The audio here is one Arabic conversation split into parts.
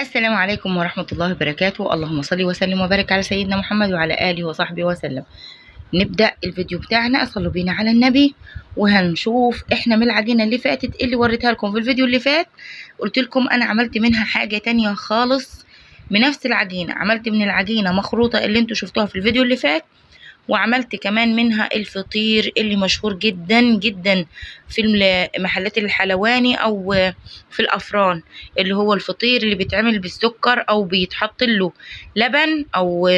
السلام عليكم ورحمة الله وبركاته. اللهم صل وسلم وبارك على سيدنا محمد وعلى آله وصحبه وسلم. نبدأ الفيديو بتاعنا. صلوا بينا على النبي. وهنشوف احنا من العجينة اللي فاتت اللي وريتها لكم في الفيديو اللي فات، قلت لكم انا عملت منها حاجة تانية خالص بنفس العجينة. عملت من العجينة مخروطة اللي انتوا شفتوها في الفيديو اللي فات، وعملت كمان منها الفطير اللي مشهور جدا جدا في محلات الحلواني او في الافران، اللي هو الفطير اللي بيتعمل بالسكر او بيتحط له لبن او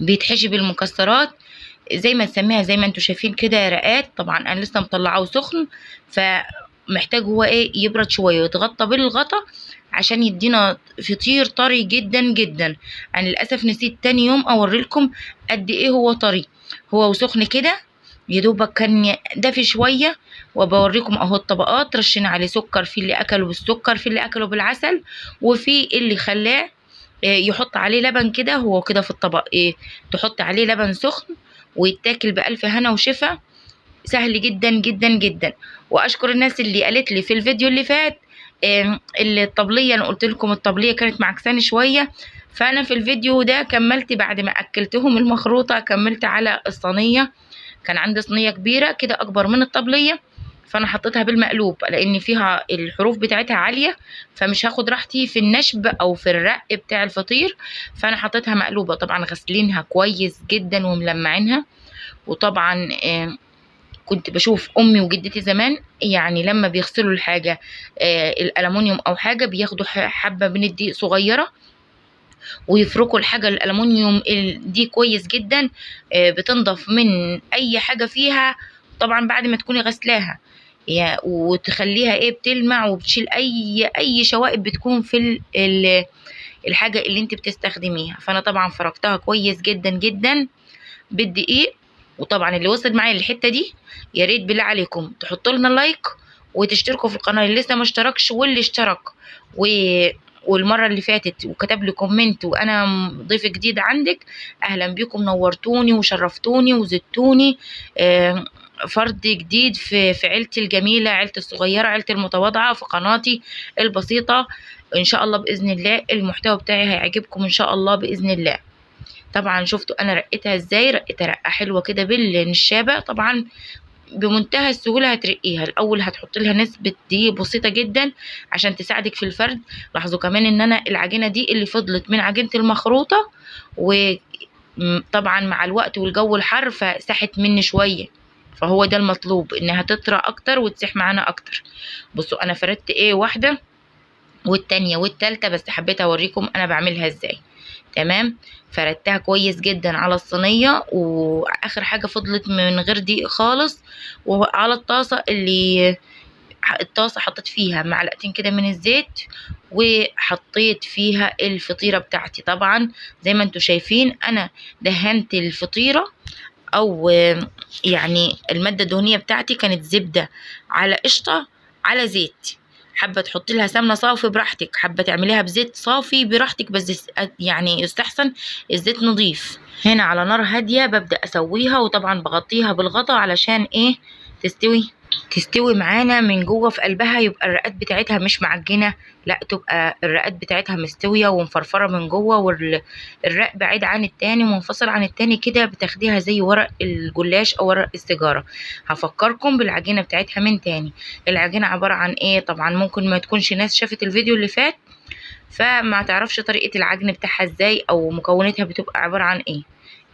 بيتحشي بالمكسرات، زي ما نسميها زي ما انتوا شايفين كده رقات. طبعا انا لسه مطلعاه سخن، فمحتاج هو يبرد شويه ويتغطى بالغطا عشان يدينا فطير طري جدا جدا. انا للاسف نسيت تاني يوم اوريلكم قد ايه هو طري. هو وسخن كده يدوبك كان دافي شويه. وبوريكم اهو الطبقات، رشينا عليه سكر، في اللي اكله بالسكر، في اللي اكله بالعسل، وفي اللي خلاه يحط عليه لبن كده. هو كده في الطبق تحط عليه لبن سخن ويتاكل بألف هنا وشفا. سهل جدا جدا جدا. واشكر الناس اللي قالت لي في الفيديو اللي فات الطبليه، انا قلت لكم الطبليه كانت معكسانه شويه، فانا في الفيديو ده كملت بعد ما اكلتهم المخروطه، كملت على الصينيه. كان عندي صينيه كبيره كده اكبر من الطبليه، فانا حطيتها بالمقلوب لان فيها الحروف بتاعتها عاليه، فمش هاخد راحتي في النشب او في الرق بتاع الفطير، فانا حطيتها مقلوبه. طبعا غسلينها كويس جدا وملمعينها. وطبعا كنت بشوف امي وجدتي زمان يعني لما بيغسلوا الحاجه الالومنيوم او حاجه، بياخدوا حبه من الدقيق صغيره ويفركوا الحاجه الالومنيوم دي كويس جدا، بتنضف من اي حاجه فيها. طبعا بعد ما تكوني غسلاها وتخليها بتلمع وبتشيل اي شوائب بتكون في الحاجه اللي انت بتستخدميها. فانا طبعا فركتها كويس جدا جدا بالدقيق. وطبعا اللي وصل معايا للحته دي يا ريت بالله عليكم تحطوا لنا لايك وتشتركوا في القناه اللي لسه ما اشتركش، واللي اشترك والمره اللي فاتت وكتب لي كومنت وانا ضيف جديد عندك، اهلا بيكم، نورتوني وشرفتوني وزدتوني فرد جديد في عيلتي الجميله، عيلتي الصغيره، عيلتي المتواضعه، في قناتي البسيطه. ان شاء الله باذن الله المحتوى بتاعي هيعجبكم ان شاء الله باذن الله. طبعا شفتوا انا رقيتها ازاي، رقيتها رقه حلوه كده بالنشابه. طبعا بمنتهى السهوله هترقيها. الاول هتحط لها نسبه دقيق بسيطه جدا عشان تساعدك في الفرد. لاحظوا كمان ان انا العجينه دي اللي فضلت من عجينه المخروطه، وطبعا مع الوقت والجو الحر فساحت مني شويه، فهو ده المطلوب انها تطرى اكتر وتسيح معانا اكتر. بصوا انا فردت واحده والتانية والتالتة، بس حبيت اوريكم انا بعملها ازاي. تمام، فردتها كويس جدا على الصينية، واخر حاجة فضلت من غير دقيق خالص. وعلى الطاسة حطيت فيها معلقتين كده من الزيت، وحطيت فيها الفطيرة بتاعتي. طبعا زي ما انتوا شايفين انا دهنت الفطيرة، او يعني المادة الدهنية بتاعتي كانت زبدة على قشطة على زيت. حابه تحطي لها سمنه صافي براحتك، حابه تعمليها بزيت صافي براحتك، بس يعني يستحسن الزيت نظيف. هنا على نار هاديه ببدا اسويها، وطبعا بغطيها بالغطا علشان تستوي معانا من جوه في قلبها، يبقى الرقات بتاعتها مش معجنه، لا تبقى الرقات بتاعتها مستويه ومفرفره من جوه، والرق بعيد عن التاني ومنفصل عن التاني كده، بتاخديها زي ورق الجلاش او ورق السيجاره. هفكركم بالعجينه بتاعتها من تاني. العجينه عباره عن طبعا ممكن ما تكونش ناس شافت الفيديو اللي فات فما تعرفش طريقه العجن بتاعها ازاي او مكوناتها بتبقى عباره عن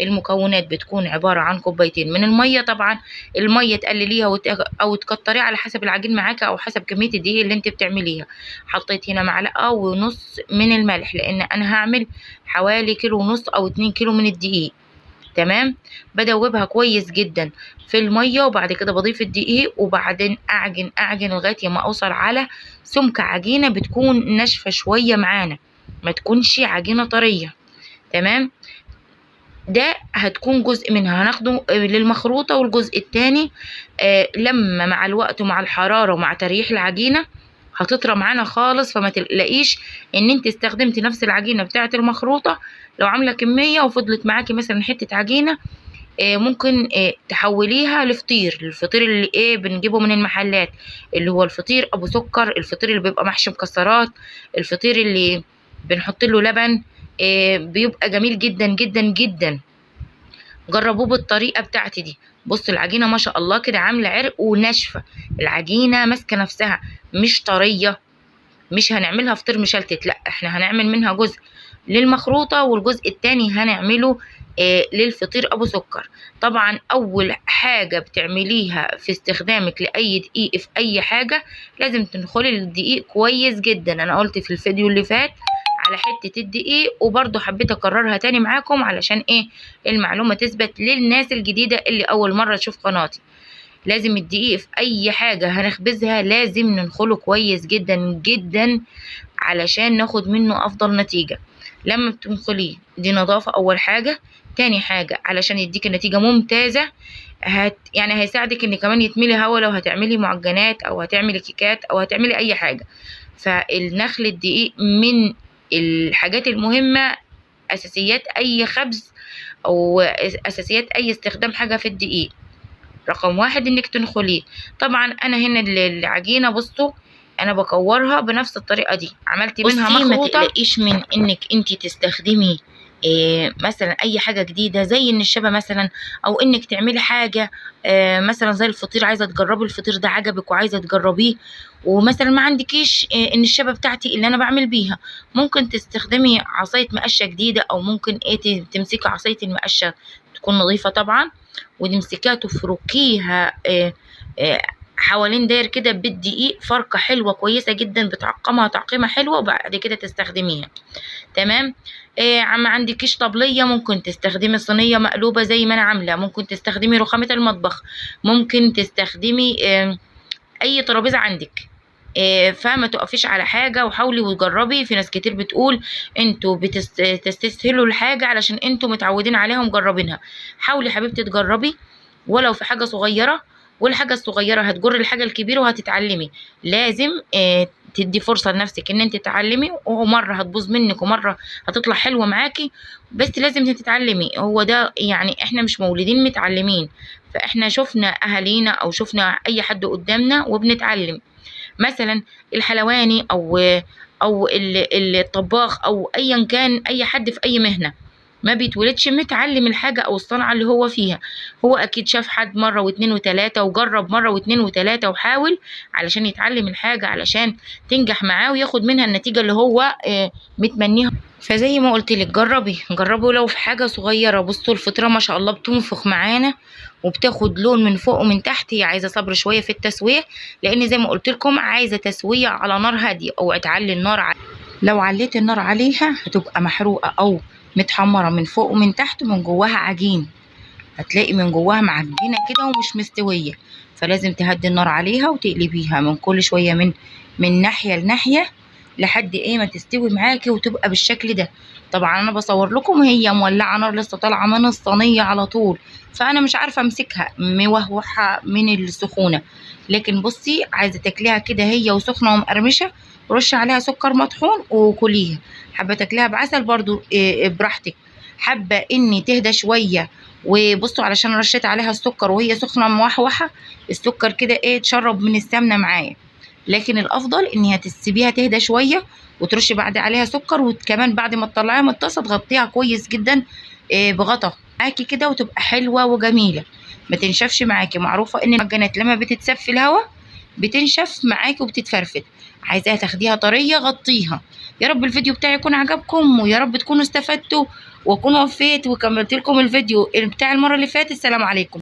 المكونات بتكون عبارة عن كوبايتين من المية. طبعا المية تقلليها او تكتريها على حسب العجين معاكي او حسب كمية الدقيق اللي انت بتعمليها. حطيت هنا معلقة ونص من الملح لان انا هعمل حوالي كيلو ونص او 2 كيلو من الدقيق. تمام، بدوبها كويس جدا في المية، وبعد كده بضيف الدقيق، وبعدين اعجن لغاية ما اوصل على سمك عجينة بتكون ناشفة شوية معانا، ما تكونش عجينة طرية. تمام، ده هتكون جزء منها هناخده للمخروطة، والجزء التاني لما مع الوقت ومع الحرارة ومع تريح العجينة هتطرى معانا خالص. فما تلاقيش ان انت استخدمتي نفس العجينة بتاعة المخروطة. لو عاملة كمية وفضلت معاكي مثلا حتة عجينة ممكن تحوليها لفطير، الفطير اللي بنجيبه من المحلات، اللي هو الفطير ابو سكر، الفطير اللي بيبقى محشي مكسرات، الفطير اللي بنحط له لبن، بيبقى جميل جدا جدا جدا. جربوه بالطريقه بتاعتي دي. بصوا العجينه ما شاء الله كده عامله عرق وناشفه، العجينه ماسكه نفسها مش طريه. مش هنعملها فطير مشلتت، لا احنا هنعمل منها جزء للمخروطه والجزء التاني هنعمله للفطير ابو سكر. طبعا اول حاجه بتعمليها في استخدامك لاي دقيق في اي حاجه لازم تنخلي الدقيق كويس جدا. انا قلت في الفيديو اللي فات على حته الدقيق، وبرده حبيت اكررها تاني معاكم علشان ايه المعلومه تثبت للناس الجديده اللي اول مره تشوف قناتي. لازم الدقيق في اي حاجه هنخبزها لازم ننخله كويس جدا جدا علشان ناخد منه افضل نتيجه. لما بتنخليه دي نظافه اول حاجه. تاني حاجه علشان يديك نتيجه ممتازه، يعني هيساعدك ان كمان يتملي هوا لو هتعملي معجنات او هتعملي كيكات او هتعملي اي حاجه. فالنخل الدقيق من الحاجات المهمه، اساسيات اي خبز او اساسيات اي استخدام حاجه في الدقيق. رقم واحد انك تنخليه. طبعا انا هنا العجينه بصوا انا بكورها بنفس الطريقه دي، عملت منها مخروطه. ما تقلقيش من انك انت تستخدمي مثلا اي حاجه جديده زي النشابه مثلا، او انك تعملي حاجه مثلا زي الفطير، عايزه تجربي الفطير ده عجبك وعايزه تجربيه ومثلا ما عندكيش النشابه بتاعتي اللي انا بعمل بيها، ممكن تستخدمي عصايه مقشه جديده، او ممكن تمسكي عصايه المقشه تكون نظيفه طبعا وتمسكيها تفركيها حوالين داير كده بالدقيق، فركه حلوه كويسه جدا بتعقمها تعقيمه حلوه وبعد كده تستخدميها. تمام. ما عندكيش طبليه ممكن تستخدمي صينيه مقلوبه زي ما انا عامله، ممكن تستخدمي رخامه المطبخ، ممكن تستخدمي اي ترابيزه عندك. فما تقفيش على حاجه وحاولي وجربي. في ناس كتير بتقول انتوا بتستسهلوا الحاجه علشان انتوا متعودين عليها ومجربينها. حاولي حبيبتي تجربي ولو في حاجه صغيره، والحاجه الصغيره هتجر الحاجه الكبيره وهتتعلمي. لازم تدي فرصه لنفسك ان انت تتعلمي، ومره هتبوظ منك ومره هتطلع حلوه معاكي، بس لازم تتعلمي. هو ده يعني احنا مش مولودين متعلمين، فاحنا شفنا اهالينا او شفنا اي حد قدامنا وبنتعلم. مثلا الحلواني او الطباخ او ايا كان اي حد في اي مهنه ما بيتولدش متعلم الحاجه او الصنعه اللي هو فيها. هو اكيد شاف حد مره واتنين وتلاته وجرب مره واتنين وتلاته وحاول علشان يتعلم الحاجه علشان تنجح معاه وياخد منها النتيجه اللي هو متمنيها. فزي ما قلت لك جربوا لو في حاجه صغيره. بصوا الفطيره ما شاء الله بتنفخ معانا وبتاخد لون من فوق ومن تحت. هي عايزه صبر شويه في التسويه، لان زي ما قلت لكم عايزه تسويه على نار هاديه، او تعلي النار لو عليت النار عليها هتبقى محروقه او متحمره من فوق ومن تحت، من جواها عجين، هتلاقي من جواها معجنه كده ومش مستويه. فلازم تهدي النار عليها وتقلبيها من كل شويه من ناحيه لناحيه لحد ما تستوي معاكي وتبقى بالشكل ده. طبعا انا بصور لكم هي مولعه نار لسه طالعه من الصينيه على طول، فانا مش عارفه امسكها موهوحه من السخونه. لكن بصي عايزه تاكليها كده هي وسخنه ومقرمشه، رش عليها سكر مطحون وكليها. حابه تاكليها بعسل برضو براحتك. حابه اني تهدى شويه وبصوا علشان رشيت عليها السكر وهي سخنه موحوحه، السكر كده تشرب من السمنه معايا. لكن الافضل انها تسيبيها تهدى شويه وترشي بعد عليها سكر، وكمان بعد ما تطلعيها من الطاسه تغطيها كويس جدا بغطا معاكي كده وتبقى حلوه وجميله ما تنشفش معاكي. معروفه ان المعجنات لما بتتساب في الهواء بتنشف معاكي وبتتفرفت. عايزاها تاخديها طريه غطيها. يا رب الفيديو بتاعي يكون عجبكم، ويا رب تكونوا استفدتوا واكون وفيت وكملت لكم الفيديو بتاع المره اللي فاتت. السلام عليكم.